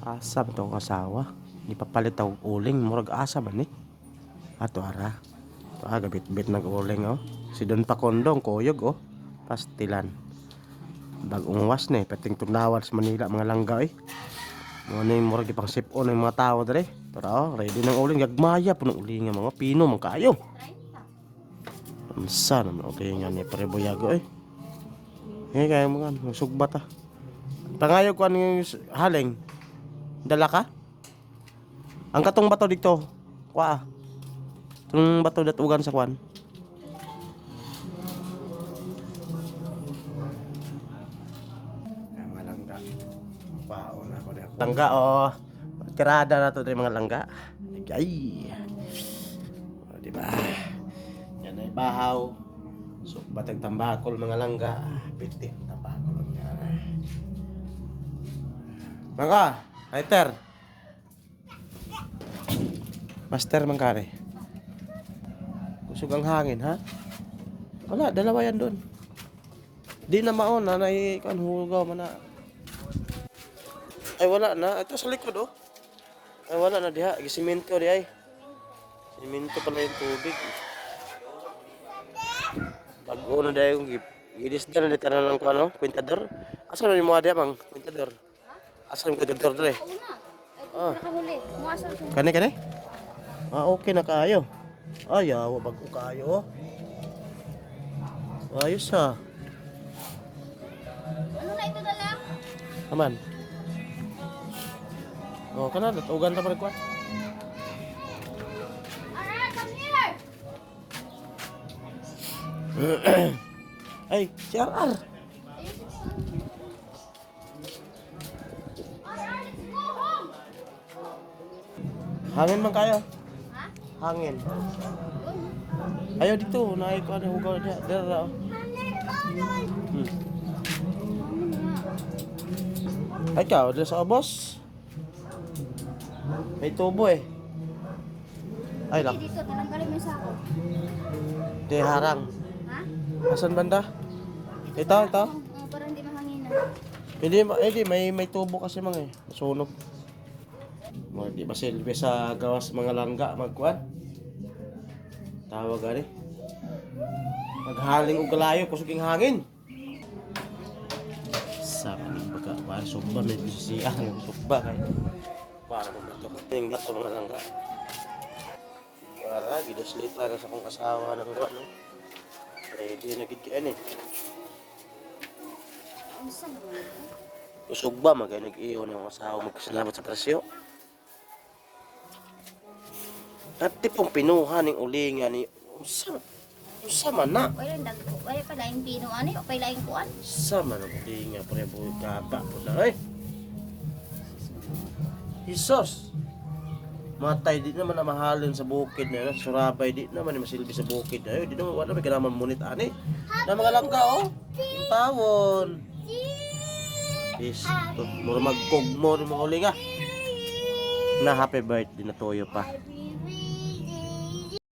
Asa ba tong asawa? Di pa palit og uling, murag asa ba ni? Ato ara. Gabit-bit nag-uling oh. Si Don Pakondong kuyog oh. Pastilan. Bagong was ni, pating tunawad sa Manila mga langga eh. Mo ni murag ipang sip-on ng mga tao dere. Pero oh, ready ng uling gagmaya puno uling nga mga pino man kayo. Unsa naman uling nga ni Pareboyago eh. Kaya mga sugbat ah. Pangayog ko ano haling. Dala ka? Ang katong bato dito. Kwa. Itong bato datugan sa kwan. Mga langga. Pao na ako na. Langga oh. Tirada na to mga langga. Ay. O, diba? Yan ay bahaw. So, batag tambakol mga langga. Pitik tambakol. Mga, Master. Master mangkare. Kusog ang hangin, ha? Wala, dalawa yan doon. Di na maon, na kan hugaw man na. Ay, wala na. Ito sa likod, oh. Ay, wala na diha. Gisimento di ay. Simento pala yung tubig. Bago na dahil yung gidis na dito na lang ko, ano? Kwintador. Asa na yung mga diha, mang? Kwintador. Asa yung kwintador dito, eh? Ah. Kani? Ah, okay na kayo. Ayaw, bago kayo. Ayos ha. Ano na ito na lang? Aman. Oh, kana datugan ta pa ko. Alright, come here! Ay, si RR. Alright, let's go home! Hangin man kayo. Ha? Hangin. Ayo dito, naik ko ano hugaw dia. Dara. Ay ka, udah sa boss. May tubo eh. Ay lang. Dito, tinanggalin mo yung sako. Di harang. Ha? Asan banda? Ito. Para hindi mahangin na. Hindi, may tubo kasi mga eh. Masunog. Mga di ba silbi sa gawas mga langga magkuan? Tawag gani. Maghaling og kalayo kusog ing hangin. Sa maning baga para sumba may bisisiya ng sumba kay. Para mo to. Ning bato mga langga. Para gidaslita na sa kong asawa ng ano. Ready na gid kay ani. Kusog ba magay nag-iyo ng asawa magkasalamat sa presyo. At tipong pinuha ning ulingan ni unsa man na. Wala pa laing pino ani, o pa laing kuan. Sa man ang ulingan pre po gaba po na ay. Isos. Matay di naman na mahalin sa bukid na surabay di naman ni masilbi sa bukid ay di naman wala may kanaman munit ani. Na mga langga oh. Yung tawon. Is to mura magkugmo ni mga ulinga. Na happy birthday na toyo pa.